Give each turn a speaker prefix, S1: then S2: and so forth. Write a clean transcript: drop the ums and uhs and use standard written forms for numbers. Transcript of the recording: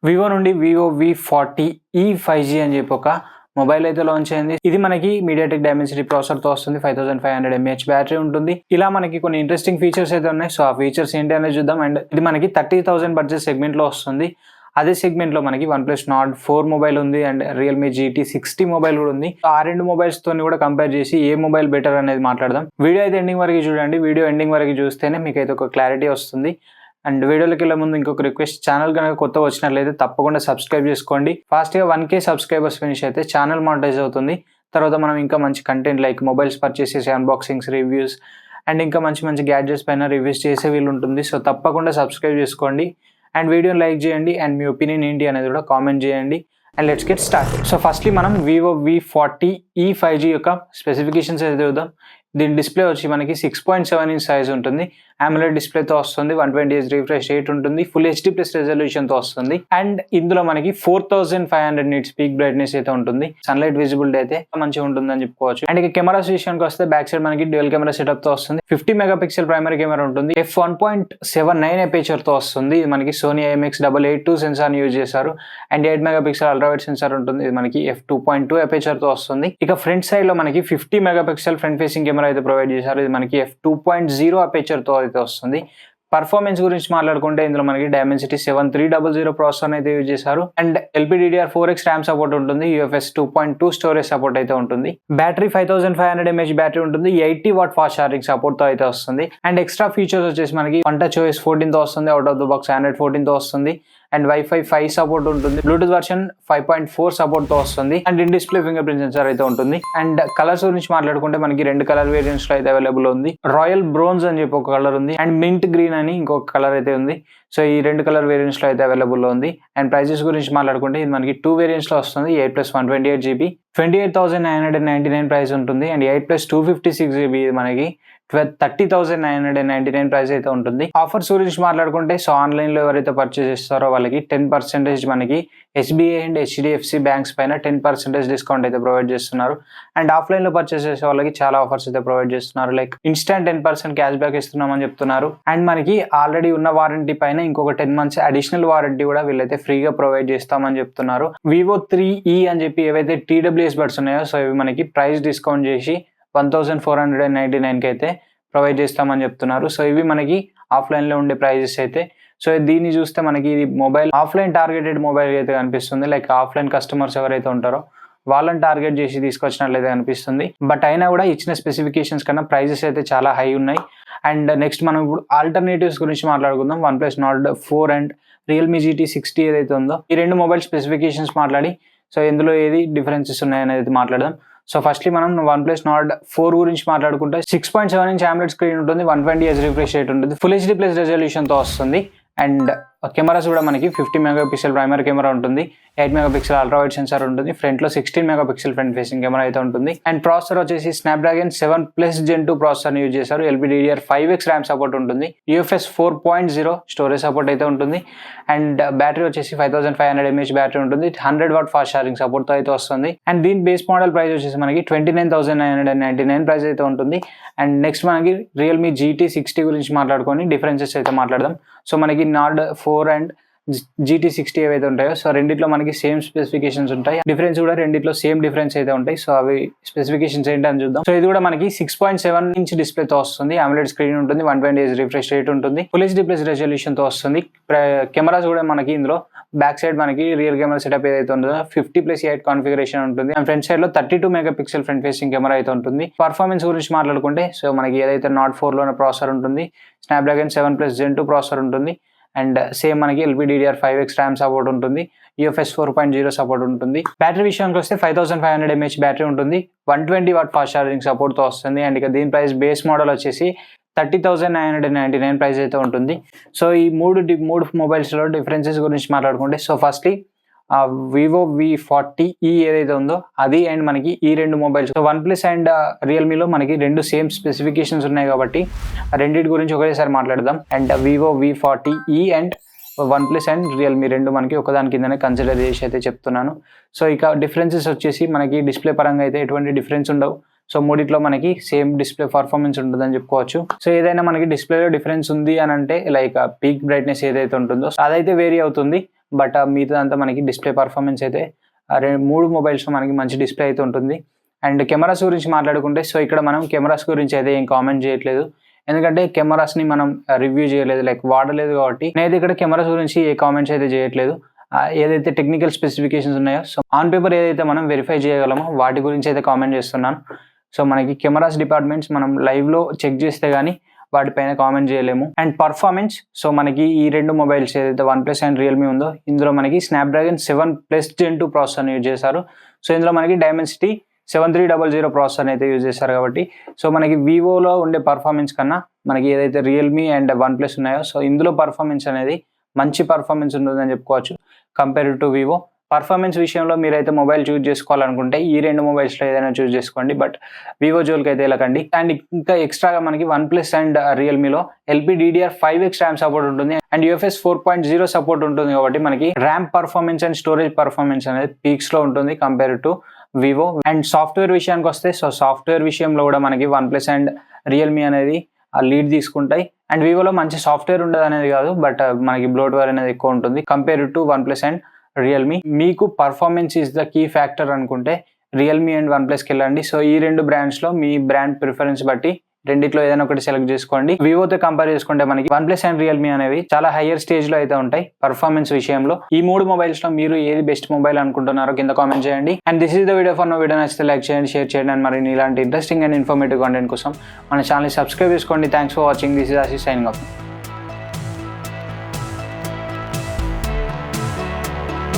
S1: Vivo నుండి Vivo V40e 5G అని చెప్పి ఒక మొబైల్ అయితే లాంచ్ అయింది. ఇది మనకి మీడియాటెక్ డైమెన్సిటీ ప్రాసెసర్తో వస్తుంది. 5500 mAh బ్యాటరీ ఉంటుంది. ఇలా మనకి కొన్ని ఇంట్రెస్టింగ్ ఫీచర్స్ అయితే ఉన్నాయి. సో ఆ ఫీచర్స్ ఏంటి అనేది చూద్దాం. అండ్ ఇది మనకి 30,000 బడ్జెట్ సెగ్మెంట్లో వస్తుంది. అదే సెగ్మెంట్లో మనకి OnePlus Nord 4 మొబైల్ ఉంది అండ్ Realme GT 60 మొబైల్ కూడా ఉంది. ఆ రెండు మొబైల్స్ తోని కూడా కంపేర్ చేసి ఏ మొబైల్ బెటర్ అనేది మాట్లాడదాం. వీడియో అయితే ఎండింగ్ వరకు చూడండి. వీడియో ఎండింగ్ వరకు చూస్తేనే మీకు అయితే ఒక క్లారిటీ వస్తుంది. అండ్ వీడియోలోకి వెళ్ళే ముందు ఇంకొక రిక్వెస్ట్, ఛానల్ కనుక కొత్తగా వచ్చినట్లయితే తప్పకుండా సబ్స్క్రైబ్ చేసుకోండి. ఫాస్ట్గా 1K సబ్స్క్రైబర్స్ ఫినిష్ అయితే ఛానల్ మానిటైజ్ అవుతుంది. తర్వాత మనం ఇంకా మంచి కంటెంట్ లైక్ మొబైల్స్ పర్చేస్ చేసే అన్బాక్సింగ్స్, రివ్యూస్ అండ్ ఇంకా మంచి మంచి గ్యాడ్జెట్స్ పైన రివ్యూస్ చేసే వీలు ఉంటుంది. సో తప్పకుండా సబ్స్క్రైబ్ చేసుకోండి అండ్ వీడియోని లైక్ చేయండి అండ్ మీ ఒపీనియన్ ఏంటి అనేది కూడా కామెంట్ చేయండి. And let's get start. So firstly మనం వివో V40e 5G యొక్క స్పెసిఫికేషన్స్ అయితే చూద్దాం. దీని డిస్ప్లే వచ్చి మనకి 6.7 ఇంచ్ సైజ్ ఉంటుంది. AMOLED డిస్ప్లేతో వస్తుంది. 120Hz రిఫ్రెష్ రేట్ ఉంటుంది. ఫుల్ HD ప్లస్ రెజల్యూషన్తో వస్తుంది. అండ్ ఇందులో మనకి 4500 nits పీక్ బ్రైట్నెస్ అయితే ఉంటుంది. సన్లైట్ విజిబిలిటీ అయితే మంచిగా ఉంటుందని చెప్పుకోవచ్చు. అండ్ ఇక కెమెరాస్ విషయానికి వస్తే బ్యాక్ సైడ్ మనకి డ్యూయల్ కెమెరా సెటప్ తో వస్తుంది. 50 మెగాపిక్సెల్ ప్రైమరీ కెమెరా ఉంటుంది. f1.79 అపేచర్ తో వస్తుంది. ఇది మనకి సోనీ IMX882 సెన్సార్ యూజ్ చేశారు. అండ్ 8 మెగాపిక్సెల్ అల్ట్రావైడ్ సెన్సార్ ఉంటుంది. ఇది మనకి f2.2 అపేచర్ తో వస్తుంది. ఇక ఫ్రంట్ సైడ్ లో మనకి 50 మెగాపిక్సెల్ ఫ్రంట్ ఫేసింగ్ కెమెరా అయితే ప్రొవైడ్ చేశారు. ఇది మనకి f2.0 అపేచర్ తో అయితే వస్తుంది. పర్ఫార్మెన్స్ గురించి మాట్లాడుకుంటే ఇందులో మనకి డైమెన్సిటీ 7300 ప్రాసెసర్ అయితే యూజ్ చేశారు. అండ్ LPDDR4X ర్యామ్ సపోర్ట్ ఉంటుంది. UFS 2.2 స్టోరేజ్ సపోర్ట్ అయితే ఉంటుంది. బ్యాటరీ 5500 mAh బ్యాటరీ ఉంటుంది. 80 వాట్ ఫాస్ట్ ఛార్జింగ్ సపోర్ట్ తో అయితే వస్తుంది. అండ్ ఎక్స్ట్రా ఫీచర్స్ వచ్చేసి మనకి OneTouchOS 14 తో వస్తుంది. Out of the box Android 14 తో వస్తుంది. అండ్ Wi-Fi 5 సపోర్ట్ ఉంటుంది. బ్లూటూత్ వర్షన్ 5.4 సపోర్ట్ తో వస్తుంది. And in display finger print censor అయితే ఉంటుంది. అండ్ కలర్స్ గురించి మాట్లాడుకుంటే మనకి రెండు కలర్ వేరియంట్స్ లో అయితే అవైలబుల్ ఉంది. రాయల్ బ్రోన్స్ అని చెప్పి ఒక కలర్ ఉంది. అండ్ మింట్ గ్రీన్ అని ఇంకొక కలర్ అయితే ఉంది. సో ఈ రెండు కలర్ వేరియంట్స్ లో అయితే అవైలబుల్ లో ఉంది. అండ్ ప్రైజెస్ గురించి మాట్లాడుకుంటే ఇది మనకి 2 వేరియంట్స్ లో వస్తుంది. 8+128GB 28,999 ప్రైస్ ఉంటుంది. అండ్ 8+256GB మనకి 30,999 ప్రైస్ అయితే ఉంటుంది. ఆఫర్స్ గురించి మాట్లాడుకుంటే సో ఆన్లైన్ లో ఎవరైతే పర్చేస్ చేస్తారో వాళ్ళకి 10% మనకి SBI అండ్ HDFC బ్యాంక్స్ పైన 10% డిస్కౌంట్ అయితే ప్రొవైడ్ చేస్తున్నారు. అండ్ ఆఫ్లైన్ లో పర్చేస్ చేసే వాళ్ళకి చాలా ఆఫర్స్ అయితే ప్రొవైడ్ చేస్తున్నారు. లైక్ ఇన్స్టెంట్ 10% క్యాష్ బ్యాక్ ఇస్తున్నామని చెప్తున్నారు. అండ్ మనకి ఆల్రెడీ ఉన్న వారంటీ పైన ఇంకొక 10 months అడిషనల్ వారంటీ కూడా వీళ్ళైతే ఫ్రీగా ప్రొవైడ్ చేస్తామని చెప్తున్నారు. Vivo 3e అని చెప్పి ఏవైతే TWS బడ్స్ ఉన్నాయో సో ఇవి మనకి ప్రైస్ డిస్కౌంట్ చేసి 1499 అయితే ప్రొవైడ్ చేస్తామని చెప్తున్నారు. సో ఇవి మనకి ఆఫ్లైన్ లో ఉండే ప్రైజెస్ అయితే. సో దీన్ని చూస్తే మనకి ఇది మొబైల్ ఆఫ్లైన్ టార్గెటెడ్ మొబైల్ అయితే కనిపిస్తుంది. లైక్ ఆఫ్లైన్ కస్టమర్స్ ఎవరైతే ఉంటారో వాళ్ళని టార్గెట్ చేసి తీసుకొచ్చినట్లయితే అనిపిస్తుంది. బట్ అయినా కూడా ఇచ్చిన స్పెసిఫికేషన్స్ కన్నా ప్రైజెస్ అయితే చాలా హై ఉన్నాయి. అండ్ నెక్స్ట్ మనం ఇప్పుడు ఆల్టర్నేటివ్స్ గురించి మాట్లాడుకుందాం. OnePlus Nord 4 and Realme GT 60 ఏదైతే ఉందో ఈ రెండు మొబైల్ స్పెసిఫికేషన్స్ మాట్లాడి సో ఇందులో ఏది డిఫరెన్సెస్ ఉన్నాయనేది మాట్లాడదాం. సో ఫస్ట్లీ మనం OnePlus Nord 4 గురించి మాట్లాడుకుంటే 6.7 ఇంచ్ AMOLED స్క్రీన్ ఉంటుంది. 120Hz రిఫ్రెష్ రేట్ ఉంటుంది. ఫుల్ HD ప్లస్ రెజల్యూషన్ తో వస్తుంది. అండ్ కెమెరాస్ కూడా మనకి 50 మెగాపిక్సెల్ ప్రైమరీ కెమెరా ఉంటుంది. 8 మెగాపిక్సెల్ అల్ట్రావైడ్ సెన్సార్ ఉంటుంది. ఫ్రంట్ లో 16 మెగాపిక్సెల్ ఫ్రంట్ ఫేసింగ్ కెమెరా అయితే ఉంటుంది. అండ్ ప్రాసెసర్ వచ్చేసి Snapdragon 7+ Gen 2 ప్రాసెసర్ యూజ్ చేశారు. LPDDR5X ర్యామ్ సపోర్ట్ ఉంటుంది. UFS 4.0 స్టోరేజ్ సపోర్ట్ అయితే ఉంటుంది. అండ్ బ్యాటరీ వచ్చేసి 5500 mAh బ్యాటరీ ఉంటుంది. 100 వాట్ ఫాస్ట్ ఛార్జింగ్ సపోర్ట్ తో అయితే వస్తుంది. అండ్ దీని బేస్ మోడల్ ప్రైస్ వచ్చేసి మనకి 29,999 ప్రైస్ అయితే ఉంటుంది. అండ్ నెక్స్ట్ మనకి Realme GT 60 గురించి మాట్లాడుకొని డిఫరెన్సెస్ అయితే మాట్లాడదాం. సో మనకి Nord 4 అండ్ GT 60 ఏవైతే ఉంటాయో సో రెండిట్లో మనకి సేమ్ స్పెసిఫికేషన్స్ ఉంటాయి. డిఫరెన్స్ కూడా రెండిట్లో సేమ్ డిఫరెన్స్ అయితే ఉంటాయి. సో అవి స్పెసిఫికేషన్స్ ఏంటి అని చూద్దాం. సో ఇది కూడా మనకి 6.7 ఇంచ్ డిస్ప్లేతో వస్తుంది. AMOLED స్క్రీన్ ఉంటుంది. 120Hz రిఫ్రెష్ రేట్ ఉంటుంది. ఫుల్ HD ప్లస్ రెజల్యూషన్ తో వస్తుంది. కెమెరాస్ కూడా మనకి ఇందులో బ్యాక్ సైడ్ మనకి రియల్ కెమెరా సెటప్ ఏదైతే ఉంటుందో 50+8 కాన్ఫిగరేషన్ ఉంటుంది. అండ్ ఫ్రంట్ సైడ్ లో 32 మెగాపిక్సెల్ ఫ్రంట్ ఫేసింగ్ కెమెరా అయితే ఉంటుంది. పర్ఫార్మెన్స్ గురించి మాట్లాడుకుంటే సో మనకి ఏదైతే Nord 4 లోనే ప్రాసెసర్ ఉంటుంది. Snapdragon 7+ Gen 2 ప్రాసెసర్ ఉంటుంది. అండ్ సేమ్ మనకి LPDDR5X ర్యామ్ సపోర్ట్ ఉంటుంది. UFS 4.0 సపోర్ట్ ఉంటుంది. బ్యాటరీ విషయానికి వస్తే 5500 mAh బ్యాటరీ ఉంటుంది. 120 వాట్ ఫాస్ట్ ఛార్జింగ్ సపోర్ట్ తో వస్తుంది. అండ్ ఇక దీని ప్రైస్ బేస్ మోడల్ వచ్చేసి 30,999 ప్రైస్ అయితే ఉంటుంది. సో ఈ మూడు మొబైల్స్ లో డిఫరెన్సెస్ గురించి మాట్లాడుకుంటే సో ఫస్ట్లీ Vivo V40e ఏదైతే ఉందో అది అండ్ మనకి ఈ రెండు మొబైల్స్ OnePlus అండ్ Realme లో మనకి రెండు సేమ్ స్పెసిఫికేషన్స్ ఉన్నాయి కాబట్టి రెండింటి గురించి ఒకేసారి మాట్లాడదాం. And Vivo V40e and OnePlus and Realme రెండు మనకి ఒకదాని కిందనే కన్సిడర్ చేసి అయితే చెప్తున్నాను. సో ఇక డిఫరెన్సెస్ వచ్చేసి మనకి డిస్ప్లే పరంగా అయితే ఎటువంటి డిఫరెన్స్ ఉండవు. సో మూడిట్లో మనకి సేమ్ డిస్ప్లే పర్ఫార్మెన్స్ ఉంటుందని చెప్పుకోవచ్చు. సో ఏదైనా మనకి డిస్ప్లేలో డిఫరెన్స్ ఉంది అని అంటే లైక్ పీక్ బ్రైట్నెస్ ఏదైతే ఉంటుందో అదైతే వేరీ అవుతుంది. బట్ మిగతాదంతా మనకి డిస్ప్లే పర్ఫార్మెన్స్ అయితే 3 మొబైల్స్లో మనకి మంచి డిస్ప్లే అయితే ఉంటుంది. అండ్ కెమెరాస్ గురించి మాట్లాడుకుంటే సో ఇక్కడ మనం కెమెరాస్ గురించి అయితే ఏం కామెంట్ చేయట్లేదు, ఎందుకంటే కెమెరాస్ని మనం రివ్యూ చేయలేదు, లైక్ వాడలేదు కాబట్టి నేనైతే ఇక్కడ కెమెరాస్ గురించి ఏ కామెంట్స్ అయితే చేయట్లేదు. ఏదైతే టెక్నికల్ స్పెసిఫికేషన్స్ ఉన్నాయో సో ఆన్ పేపర్ ఏదైతే మనం వెరిఫై చేయగలమో వాటి గురించి అయితే కామెంట్ చేస్తున్నాను. సో మనకి కెమెరాస్ డిపార్ట్మెంట్స్ మనం లైవ్లో చెక్ చేస్తే కానీ వాటిపైన కామెంట్ చేయలేము. అండ్ పర్ఫార్మెన్స్, సో మనకి ఈ 2 మొబైల్స్ ఏదైతే OnePlus అండ్ రియల్మీ ఉందో ఇందులో మనకి స్నాప్డ్రాగన్ 7+ Gen 2 ప్రాసెసర్ని యూజ్ చేశారు. సో ఇందులో మనకి Dimensity 7300 ప్రాసెసర్ని అయితే యూజ్ చేస్తారు కాబట్టి సో మనకి వివోలో ఉండే పర్ఫార్మెన్స్ కన్నా మనకి ఏదైతే రియల్మీ అండ్ OnePlus ఉన్నాయో సో ఇందులో పర్ఫార్మెన్స్ అనేది మంచి పర్ఫార్మెన్స్ ఉంటుందని చెప్పుకోవచ్చు కంపేర్ టు వివో. పర్ఫార్మెన్స్ విషయంలో మీరైతే మొబైల్ చూజ్ చేసుకోవాలనుకుంటే ఈ 2 మొబైల్స్లో ఏదైనా చూజ్ చేసుకోండి, బట్ వివో జోలికి అయితే వెళ్ళకండి. అండ్ ఇంకా ఎక్స్ట్రాగా మనకి OnePlus అండ్ రియల్మీలో LPDDR5X ర్యామ్ సపోర్ట్ ఉంటుంది అండ్ UFS 4.0 సపోర్ట్ ఉంటుంది కాబట్టి మనకి RAM performance and storage performance అనేది పీక్స్లో ఉంటుంది compare to Vivo. And software విషయానికి వస్తే సో సాఫ్ట్వేర్ విషయంలో కూడా మనకి OnePlus అండ్ రియల్మీ అనేది లీడ్ తీసుకుంటాయి. అండ్ వివోలో మంచి సాఫ్ట్వేర్ ఉండదు అనేది కాదు, బట్ మనకి బ్లోట్వేర్ అనేది ఎక్కువ ఉంటుంది compare to OnePlus and Realme. మీకు performance is the key factor అనుకుంటే రియల్మీ అండ్ OnePlusకి వెళ్ళండి. సో ఈ 2 బ్రాండ్స్లో మీ బ్రాండ్ ప్రిఫరెన్స్ బట్టి రెండిట్లో ఏదైనా ఒకటి సెలెక్ట్ చేసుకోండి. వివోతో కంపేర్ చేసుకుంటే మనకి OnePlus అండ్ రియల్మీ అనేవి చాలా హయ్యర్ స్టేజ్లో అయితే ఉంటాయి పర్ఫార్మెన్స్ విషయంలో. ఈ 3 మొబైల్స్లో మీరు ఏది బెస్ట్ మొబైల్ అనుకుంటున్నారో కింద కామెంట్ చేయండి. And this is the video for now. Video నచ్చితే లైక్ చేయండి, షేర్ చేయండి అండ్ మరి ఇలాంటి ఇంట్రెస్టింగ్ అండ్ ఇన్ఫర్మేటివ్ కంటెంట్ కోసం మన ఛానల్ సబ్స్క్రైబ్ చేసుకోండి. Thanks for watching. This is Ashish signing of.